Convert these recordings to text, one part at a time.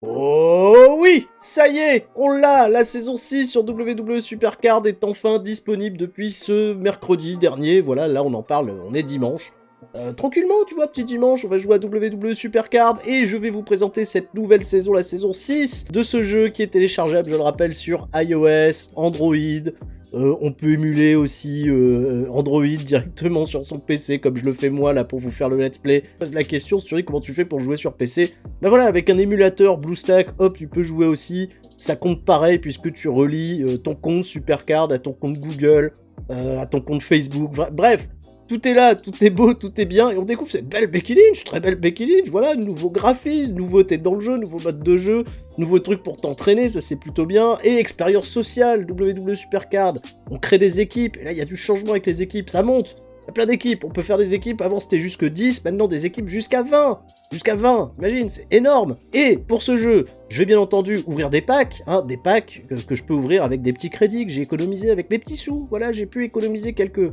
Oh oui, ça y est, on l'a, la saison 6 sur WWE Supercard est enfin disponible depuis ce mercredi dernier, voilà, là on en parle, on est dimanche. Tranquillement, tu vois, petit dimanche, on va jouer à WWE Supercard et je vais vous présenter cette nouvelle saison, la saison 6 de ce jeu qui est téléchargeable, je le rappelle, sur iOS, Android. On peut émuler aussi Android directement sur son PC, comme je le fais moi là pour vous faire le let's play. Je pose la question, si tu dis comment tu fais pour jouer sur PC. Ben voilà, avec un émulateur BlueStack, hop, tu peux jouer aussi. Ça compte pareil puisque tu relis ton compte Supercard à ton compte Google, à ton compte Facebook. Bref, tout est là, tout est beau, tout est bien, et on découvre cette belle Becky Lynch, très belle Becky Lynch, voilà, nouveau graphisme, nouveauté dans le jeu, nouveau mode de jeu, nouveau truc pour t'entraîner, ça c'est plutôt bien, et expérience sociale, WWE Supercard, on crée des équipes, et là il y a du changement avec les équipes, ça monte, il y a plein d'équipes, on peut faire des équipes, avant c'était jusque 10, maintenant des équipes jusqu'à 20, t'imagines, c'est énorme. Et pour ce jeu, je vais bien entendu ouvrir des packs que je peux ouvrir avec des petits crédits que j'ai économisés avec mes petits sous, voilà, j'ai pu économiser quelques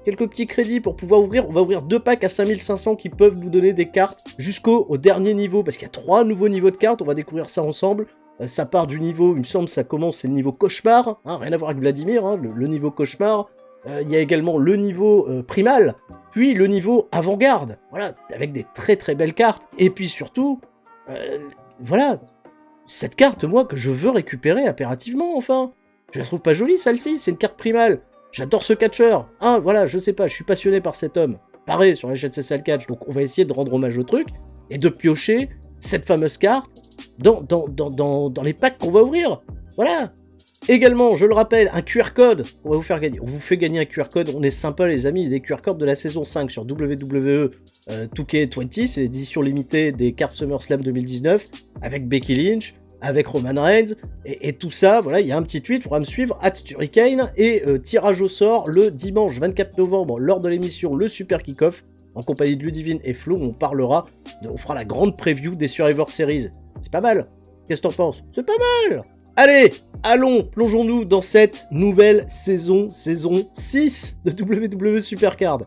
petits crédits pour pouvoir ouvrir. On va ouvrir 2 packs à 5500 qui peuvent nous donner des cartes jusqu'au dernier niveau, parce qu'il y a 3 nouveaux niveaux de cartes, on va découvrir ça ensemble. Ça part du niveau, il me semble, ça commence, c'est le niveau cauchemar, hein, rien à voir avec Vladimir, hein, le niveau cauchemar. Il y a également le niveau primal, puis le niveau avant-garde, voilà, avec des très très belles cartes. Et puis surtout, voilà, cette carte, moi, que je veux récupérer impérativement, enfin. Je la trouve pas jolie, celle-ci, c'est une carte primale. J'adore ce catcheur. Hein, voilà, je sais pas, je suis passionné par cet homme. Pareil sur les chaînes CCL Catch, donc on va essayer de rendre hommage au truc et de piocher cette fameuse carte dans les packs qu'on va ouvrir. Voilà. Également, je le rappelle, un QR code, on va vous faire gagner. On vous fait gagner un QR code, on est sympa les amis, des QR codes de la saison 5 sur WWE 2K20, c'est l'édition limitée des cartes SummerSlam 2019, avec Becky Lynch, avec Roman Reigns, et tout ça, voilà, il y a un petit tweet, il faudra me suivre, @Sturricane, et tirage au sort le dimanche 24 novembre, lors de l'émission Le Super Kickoff, en compagnie de Ludivine et Flo, on on fera la grande preview des Survivor Series. C'est pas mal. Qu'est-ce que t'en penses? C'est pas mal. Allez, allons, plongeons-nous dans cette nouvelle saison 6 de WWE Supercard.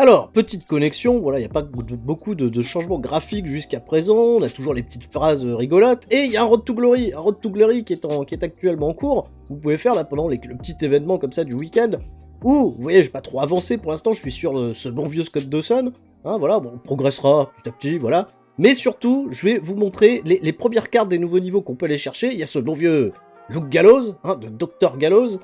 Alors, petite connexion, voilà, il n'y a pas beaucoup de changements graphiques jusqu'à présent, on a toujours les petites phrases rigolotes, et il y a un Road to Glory qui est actuellement en cours, vous pouvez faire là pendant le petit événement comme ça du week-end, où, vous voyez, je vais pas trop avancer pour l'instant, je suis sur ce bon vieux Scott Dawson, hein, voilà, bon, on progressera petit à petit, voilà, mais surtout, je vais vous montrer les premières cartes des nouveaux niveaux qu'on peut aller chercher, il y a ce bon vieux Luke Gallows, hein, de Dr Gallows,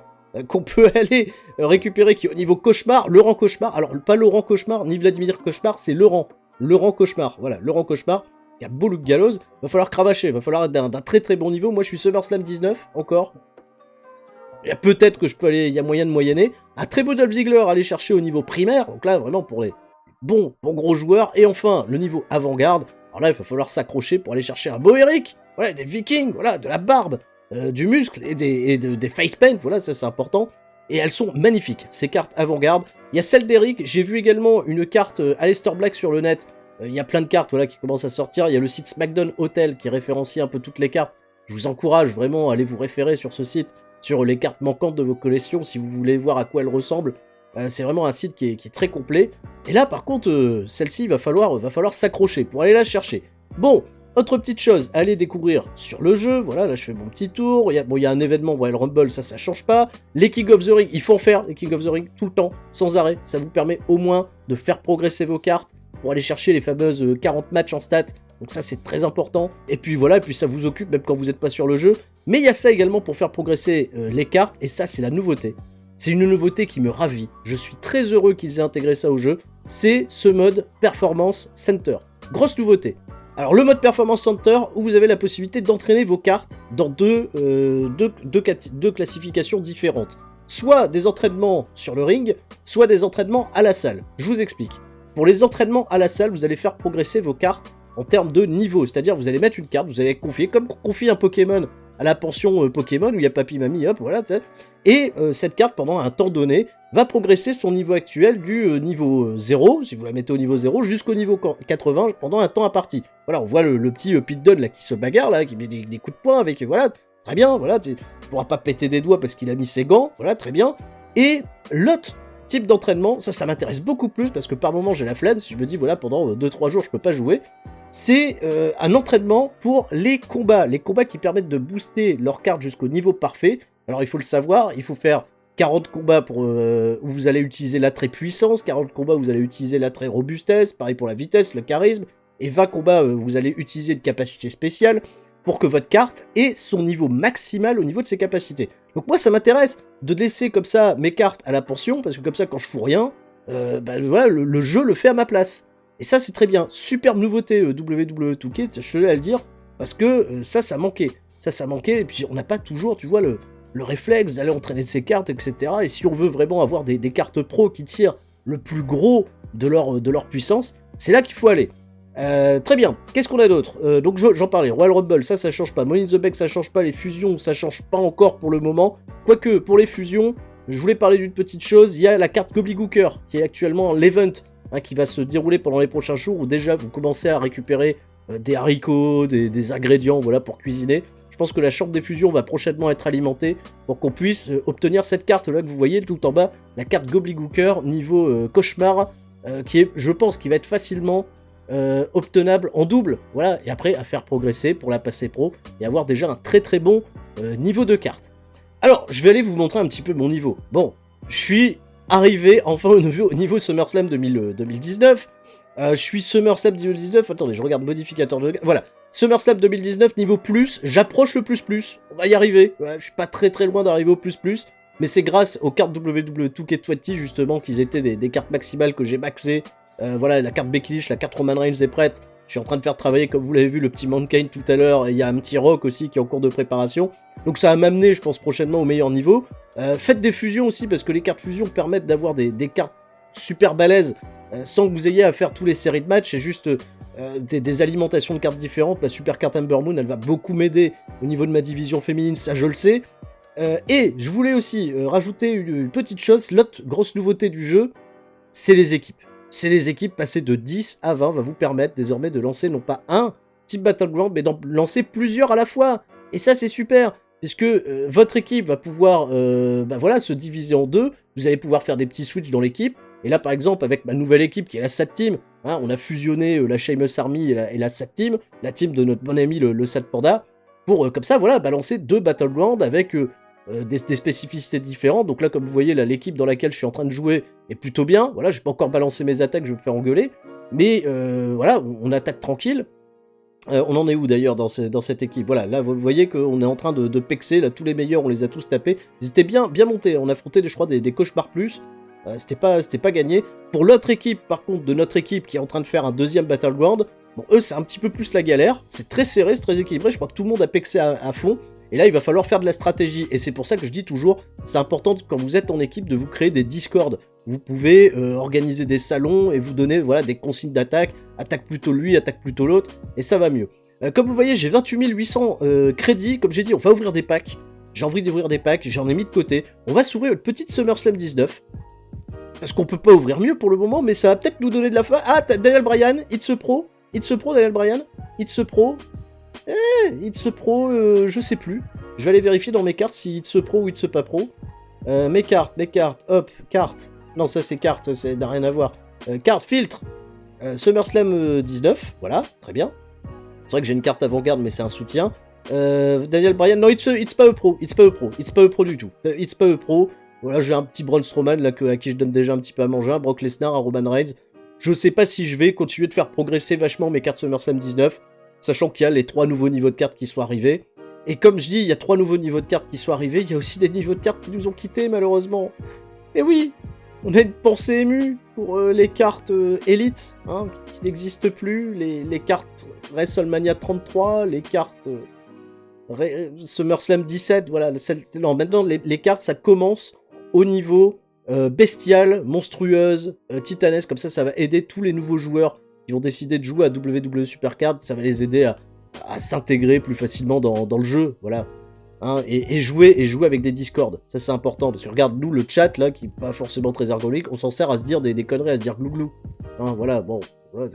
qu'on peut aller récupérer, qui est au niveau cauchemar, le rang cauchemar, alors pas Laurent Cauchemar, ni Vladimir Cauchemar, c'est le rang cauchemar, voilà, le rang cauchemar, il y a beau Luke Gallows, va falloir cravacher, va falloir être d'un très très bon niveau, moi je suis SummerSlam 19, encore, il y a peut-être que je peux aller, il y a moyen de moyenner, un très beau Dolph Ziggler à aller chercher au niveau primaire, donc là vraiment pour les bons gros joueurs, et enfin le niveau avant-garde, alors là il va falloir s'accrocher pour aller chercher un beau Eric, voilà, des Vikings, voilà, de la barbe, du muscle et des face paint, voilà, ça c'est important. Et elles sont magnifiques, ces cartes avant-garde. Il y a celle d'Eric, j'ai vu également une carte Aleister Black sur le net. Il y a plein de cartes voilà, qui commencent à sortir. Il y a le site SmackDown Hotel qui référencie un peu toutes les cartes. Je vous encourage vraiment à aller vous référer sur ce site, sur les cartes manquantes de vos collections, si vous voulez voir à quoi elles ressemblent. C'est vraiment un site qui est très complet. Et là, par contre, celle-ci, va falloir s'accrocher pour aller la chercher. Bon, autre petite chose, allez découvrir sur le jeu, voilà, là je fais mon petit tour, il y a un événement Royal Rumble, ça change pas, les King of the Ring, il faut en faire les King of the Ring tout le temps, sans arrêt, ça vous permet au moins de faire progresser vos cartes, pour aller chercher les fameuses 40 matchs en stats, donc ça c'est très important, et puis voilà, et puis ça vous occupe même quand vous n'êtes pas sur le jeu, mais il y a ça également pour faire progresser les cartes, et ça c'est la nouveauté. C'est une nouveauté qui me ravit, je suis très heureux qu'ils aient intégré ça au jeu, c'est ce mode Performance Center, grosse nouveauté. Alors le mode Performance Center où vous avez la possibilité d'entraîner vos cartes dans deux classifications différentes. Soit des entraînements sur le ring, soit des entraînements à la salle. Je vous explique. Pour les entraînements à la salle, vous allez faire progresser vos cartes en termes de niveau. C'est-à-dire vous allez mettre une carte, vous allez confier, comme on confie un Pokémon à la pension Pokémon où il y a papy, mamie, hop, voilà, tu sais. Et cette carte, pendant un temps donné, va progresser son niveau actuel du niveau 0, si vous la mettez au niveau 0, jusqu'au niveau 80 pendant un temps imparti. Voilà, on voit le petit Pete Dunne là, qui se bagarre, là, qui met des coups de poing avec, voilà, très bien, voilà, tu pourras pas péter des doigts parce qu'il a mis ses gants, voilà, très bien. Et l'autre type d'entraînement, ça m'intéresse beaucoup plus, parce que par moment j'ai la flemme, si je me dis, voilà, pendant 2-3 jours je peux pas jouer, c'est un entraînement pour les combats qui permettent de booster leur carte jusqu'au niveau parfait. Alors il faut le savoir, il faut faire 40 combats pour, où vous allez utiliser l'attrait puissance, 40 combats où vous allez utiliser l'attrait robustesse, pareil pour la vitesse, le charisme, et 20 combats où vous allez utiliser une capacité spéciale pour que votre carte ait son niveau maximal au niveau de ses capacités. Donc moi ça m'intéresse de laisser comme ça mes cartes à la pension, parce que comme ça quand je fous rien, voilà, le jeu le fait à ma place. Et ça c'est très bien, superbe nouveauté WWE 2K, je tenais à le dire, parce que ça manquait. Ça manquait, et puis on n'a pas toujours, tu vois, le réflexe d'aller entraîner ses cartes, etc. Et si on veut vraiment avoir des cartes pro qui tirent le plus gros de leur puissance, c'est là qu'il faut aller. Très bien, qu'est-ce qu'on a d'autre? Donc j'en parlais, Royal Rumble, ça change pas, Money in the Bank ça change pas, les fusions ça change pas encore pour le moment, quoique pour les fusions, je voulais parler d'une petite chose, il y a la carte Gobbledygooker qui est actuellement l'event qui va se dérouler pendant les prochains jours, où déjà vous commencez à récupérer des haricots, des ingrédients voilà, pour cuisiner. Je pense que la chambre des fusions va prochainement être alimentée pour qu'on puisse obtenir cette carte là que vous voyez tout en bas, la carte Gobbledygooker niveau cauchemar, qui est, je pense, qui va être facilement obtenable en double, voilà, et après à faire progresser pour la passer pro et avoir déjà un très très bon niveau de carte. Alors, je vais aller vous montrer un petit peu mon niveau. Bon, je suis arrivé enfin au niveau SummerSlam 2019. Je suis SummerSlam 2019, attendez, je regarde modificateur de... Voilà, SummerSlam 2019, niveau plus, j'approche le plus. On va y arriver, voilà, je suis pas très très loin d'arriver au plus, mais c'est grâce aux cartes WWE 2K20 justement qu'ils étaient des cartes maximales que j'ai maxées. Voilà, la carte Becky Lynch, la carte Roman Reigns est prête. Je suis en train de faire travailler, comme vous l'avez vu, le petit Mankind tout à l'heure. Et il y a un petit Rock aussi qui est en cours de préparation. Donc ça va m'amener, je pense, prochainement au meilleur niveau. Faites des fusions aussi, parce que les cartes fusions permettent d'avoir des cartes super balèzes, sans que vous ayez à faire tous les séries de matchs. C'est juste des alimentations de cartes différentes. La super carte Ember Moon, elle va beaucoup m'aider au niveau de ma division féminine, ça je le sais. Et je voulais aussi rajouter une petite chose. L'autre grosse nouveauté du jeu, c'est les équipes. C'est les équipes, passer de 10 à 20 va vous permettre désormais de lancer non pas un type Battleground, mais d'en lancer plusieurs à la fois. Et ça, c'est super, puisque votre équipe va pouvoir voilà, se diviser en deux. Vous allez pouvoir faire des petits switches dans l'équipe. Et là, par exemple, avec ma nouvelle équipe qui est la SAT Team, hein, on a fusionné la Sheamus Army et la SAT Team, la team de notre bon ami le SAT Panda, pour comme ça, voilà, balancer deux Battlegrounds avec... des spécificités différentes. Donc là, comme vous voyez, là, l'équipe dans laquelle je suis en train de jouer est plutôt bien. Voilà, je vais pas encore balancer mes attaques, je vais me faire engueuler. Mais voilà, on attaque tranquille. On en est où d'ailleurs dans cette équipe? Voilà, là vous voyez qu'on est en train de pexer, là tous les meilleurs, on les a tous tapés. Ils étaient bien montés, on affrontait je crois des cauchemars plus. C'était pas gagné. Pour l'autre équipe, par contre, de notre équipe qui est en train de faire un deuxième Battleground, bon, eux c'est un petit peu plus la galère. C'est très serré, c'est très équilibré, je crois que tout le monde a pexé à fond. Et là, il va falloir faire de la stratégie. Et c'est pour ça que je dis toujours, c'est important quand vous êtes en équipe de vous créer des Discord. Vous pouvez organiser des salons et vous donner voilà, des consignes d'attaque. Attaque plutôt lui, attaque plutôt l'autre. Et ça va mieux. Comme vous voyez, j'ai 28 800 crédits. Comme j'ai dit, on va ouvrir des packs. J'ai envie d'ouvrir des packs. J'en ai mis de côté. On va s'ouvrir une petite SummerSlam 19. Parce qu'on peut pas ouvrir mieux pour le moment. Mais ça va peut-être nous donner de la fin. Ah, Daniel Bryan. It's a Pro. It's a Pro, Daniel Bryan. It's a Pro. It's a Pro, je sais plus. Je vais aller vérifier dans mes cartes si It's a Pro ou It's a pas Pro. Mes cartes, hop, cartes. Non, ça c'est cartes, ça n'a rien à voir. Carte filtre. SummerSlam 19, voilà, très bien. C'est vrai que j'ai une carte avant-garde, mais c'est un soutien. Daniel Bryan, non, it's pas a Pro, it's pas a Pro du tout. It's pas a Pro. Voilà, j'ai un petit Braun Strowman là à qui je donne déjà un petit peu à manger, un Brock Lesnar, un Roman Reigns. Je sais pas si je vais continuer de faire progresser vachement mes cartes SummerSlam 19. Sachant qu'il y a les 3 nouveaux niveaux de cartes qui sont arrivés. Et comme je dis, il y a 3 nouveaux niveaux de cartes qui sont arrivés, il y a aussi des niveaux de cartes qui nous ont quittés, malheureusement. Et oui, on a une pensée émue pour les cartes Elite, hein, qui n'existent plus, les cartes WrestleMania 33, les cartes SummerSlam 17, voilà. Non, maintenant, les cartes, ça commence au niveau bestial, monstrueuse, titanesque, comme ça va aider tous les nouveaux joueurs qui vont décider de jouer à WWE Supercard, ça va les aider à s'intégrer plus facilement dans le jeu, voilà. Hein, et jouer avec des Discord, ça c'est important, parce que regarde, nous, le chat, là, qui est pas forcément très ergonomique, on s'en sert à se dire des conneries, à se dire glouglou. Hein, voilà, bon, voilà,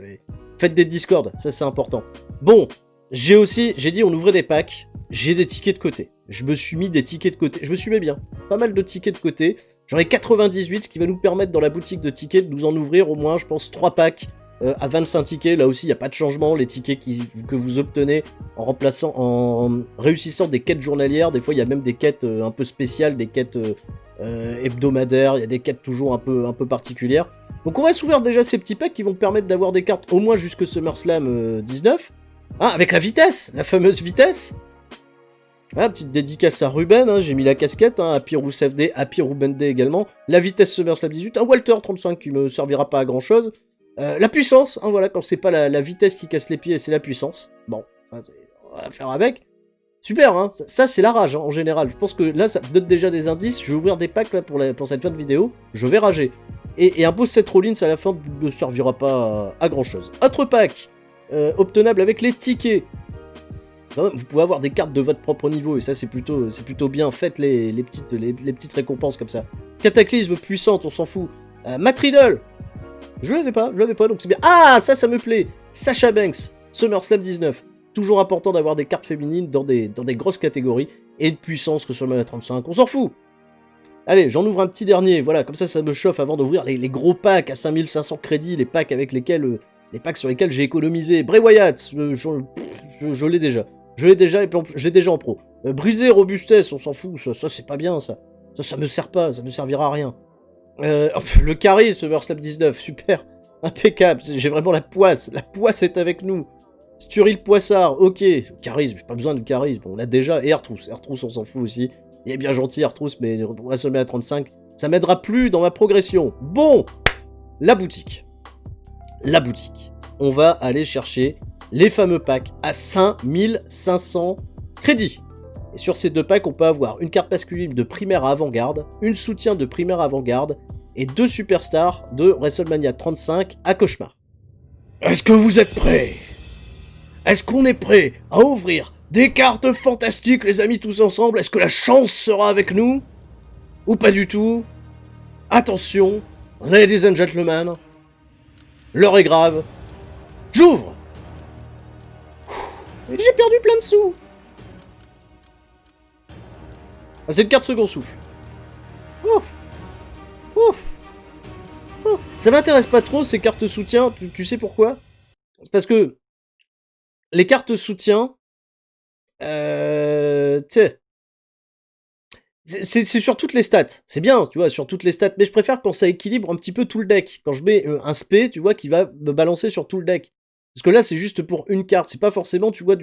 faites des Discord, ça c'est important. Bon, j'ai dit on ouvrait des packs, j'ai des tickets de côté. Je me suis mis des tickets de côté, je me suis mis bien, pas mal de tickets de côté. J'en ai 98, ce qui va nous permettre dans la boutique de tickets de nous en ouvrir au moins, je pense, 3 packs à 25 tickets. Là aussi, il n'y a pas de changement. Les tickets que vous obtenez en réussissant des quêtes journalières. Des fois, il y a même des quêtes un peu spéciales, des quêtes hebdomadaires. Il y a des quêtes toujours un peu particulières. Donc on va s'ouvrir déjà ces petits packs qui vont permettre d'avoir des cartes au moins jusque SummerSlam 19. Ah, avec la vitesse, la fameuse vitesse. Ah, petite dédicace à Ruben, hein, j'ai mis la casquette, hein, à Pirou FD, à Pirou Bende également. La vitesse SummerSlam 18, un Walter 35 qui me servira pas à grand chose. La puissance, hein, voilà, quand c'est pas la vitesse qui casse les pieds, c'est la puissance. Bon, ça, on va faire avec. Super, hein, ça c'est la rage, hein, en général. Je pense que là, ça donne déjà des indices. Je vais ouvrir des packs là, pour cette fin de vidéo. Je vais rager. Et un post set Rollins à la fin ne servira pas à grand chose. Autre pack, obtenable avec les tickets. Quand même, vous pouvez avoir des cartes de votre propre niveau, et ça c'est plutôt bien. Faites les petites récompenses comme ça. Cataclysme puissante, on s'en fout. Matt Riddle, je l'avais pas, donc c'est bien. Ah, ça me plaît. Sasha Banks, SummerSlam 19. Toujours important d'avoir des cartes féminines dans des grosses catégories, et de puissance que sur le 35, on s'en fout. Allez, j'en ouvre un petit dernier, voilà, comme ça me chauffe avant d'ouvrir les gros packs à 5500 crédits, les packs sur lesquels j'ai économisé. Bray Wyatt, je l'ai déjà. Je l'ai déjà en pro. Briser robustesse, on s'en fout, ça c'est pas bien, ça me sert pas, ça me servira à rien. Le charisme, SummerSlam 19, super, impeccable, j'ai vraiment la poisse est avec nous. Sturil Poissard, ok, charisme, j'ai pas besoin de charisme, on l'a déjà, et Ertrous on s'en fout aussi. Il est bien gentil Ertrous, mais on va se mettre à 35, ça m'aidera plus dans ma progression. Bon, la boutique. On va aller chercher les fameux packs à 5500 crédits. Et sur ces deux packs, on peut avoir une carte masculine de primaire à avant-garde, une soutien de primaire à avant-garde, et 2 superstars de WrestleMania 35 à Cauchemar. Est-ce que vous êtes prêts? Est-ce qu'on est prêt à ouvrir des cartes fantastiques, les amis, tous ensemble? Est-ce que la chance sera avec nous? Ou pas du tout? Attention, ladies and gentlemen, l'heure est grave. J'ouvre! J'ai perdu plein de sous! Ah, c'est une carte second souffle. Oh. Ça m'intéresse pas trop, ces cartes soutien. Tu sais pourquoi? C'est parce que les cartes soutien... c'est sur toutes les stats. C'est bien, tu vois, sur toutes les stats. Mais je préfère quand ça équilibre un petit peu tout le deck. Quand je mets un spé, tu vois, qui va me balancer sur tout le deck. Parce que là, c'est juste pour une carte. C'est pas forcément, tu vois,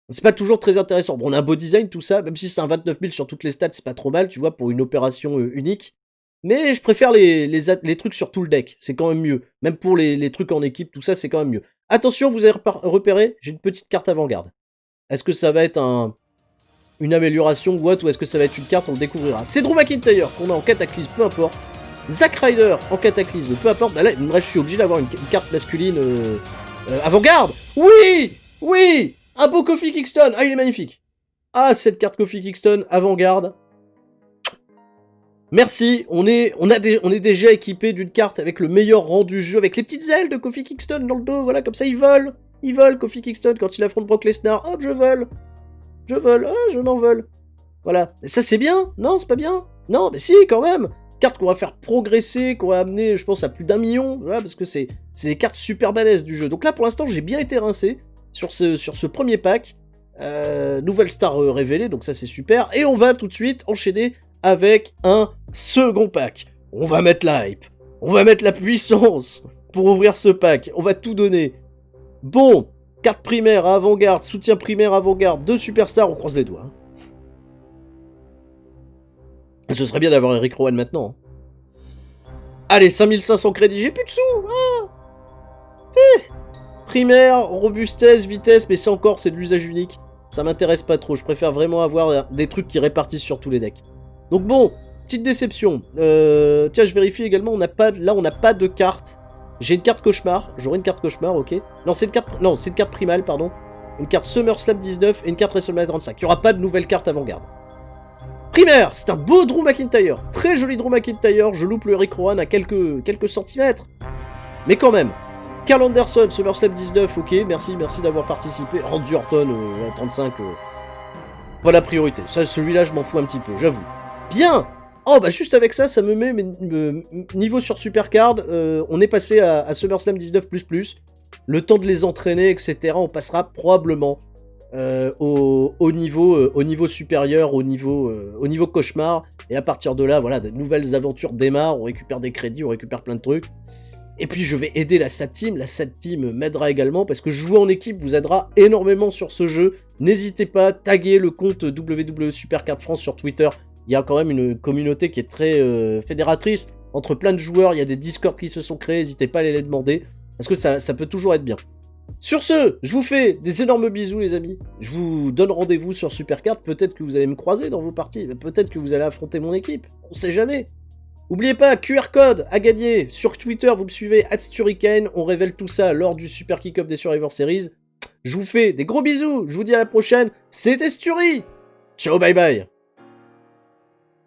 c'est pas toujours très intéressant. Bon, on a un beau design, tout ça. Même si c'est un 29 000 sur toutes les stats, c'est pas trop mal, tu vois, pour une opération unique. Mais je préfère les trucs sur tout le deck. C'est quand même mieux. Même pour les trucs en équipe, tout ça, c'est quand même mieux. Attention, vous avez repéré, j'ai une petite carte avant-garde. Est-ce que ça va être une amélioration ou autre, ou est-ce que ça va être une carte, on le découvrira. C'est Drew McIntyre qu'on a en cataclysme, peu importe. Zack Ryder en cataclysme, peu importe. Bah là, je suis obligé d'avoir une carte masculine avant-garde. Oui, un beau Kofi Kingston. Ah, il est magnifique. Ah, cette carte Kofi Kingston avant-garde. Merci, on est déjà équipé d'une carte avec le meilleur rang du jeu, avec les petites ailes de Kofi Kingston dans le dos, voilà, comme ça il vole Kofi Kingston quand il affronte Brock Lesnar. Hop, je vole, je m'envole. Voilà, et ça c'est bien? Non, c'est pas bien? Non, mais si, quand même. Carte qu'on va faire progresser, qu'on va amener, je pense, à plus d'1 million, voilà, parce que c'est les cartes super balèzes du jeu. Donc là, pour l'instant, j'ai bien été rincé sur ce premier pack. Nouvelle star révélée, donc ça c'est super. Et on va tout de suite enchaîner avec un second pack. On va mettre la hype, on va mettre la puissance pour ouvrir ce pack. On va tout donner. Bon, carte primaire à avant-garde, soutien primaire à avant-garde, 2 superstars, on croise les doigts. Ce serait bien d'avoir Eric Rowan maintenant. Allez, 5500 crédits, j'ai plus de sous. Primaire, robustesse, vitesse, mais ça encore, c'est de l'usage unique. Ça m'intéresse pas trop, je préfère vraiment avoir des trucs qui répartissent sur tous les decks. Donc bon, petite déception. Tiens, je vérifie également, on n'a pas de carte. J'ai une carte cauchemar, j'aurai une carte cauchemar, ok. Non, c'est une carte primale, pardon. Une carte SummerSlam 19 et une carte WrestleMania 35. Il n'y aura pas de nouvelle carte avant-garde. Primaire, c'est un beau Drew McIntyre. Très joli Drew McIntyre, je loupe le Eric Rowan à quelques centimètres. Mais quand même. Karl Anderson, SummerSlam 19, ok, merci d'avoir participé. Randy Orton, 35, pas la priorité. Ça, celui-là, je m'en fous un petit peu, j'avoue. Bien. Oh bah juste avec ça, ça me met niveau sur Supercard, on est passé à SummerSlam 19++, le temps de les entraîner, etc. On passera probablement au niveau supérieur, au niveau cauchemar, et à partir de là, voilà, de nouvelles aventures démarrent, on récupère des crédits, on récupère plein de trucs. Et puis je vais aider la SAT Team m'aidera également, parce que jouer en équipe vous aidera énormément sur ce jeu. N'hésitez pas à taguer le compte WWE Supercard France sur Twitter. Il y a quand même une communauté qui est très fédératrice, entre plein de joueurs, il y a des Discord qui se sont créés, n'hésitez pas à les demander, parce que ça peut toujours être bien. Sur ce, je vous fais des énormes bisous les amis, je vous donne rendez-vous sur Supercard, peut-être que vous allez me croiser dans vos parties, peut-être que vous allez affronter mon équipe, on sait jamais. N'oubliez pas, QR code à gagner, sur Twitter vous me suivez @Sturicaine, on révèle tout ça lors du Super Kick-Off des Survivor Series. Je vous fais des gros bisous, je vous dis à la prochaine, c'était Sturi. Ciao bye bye.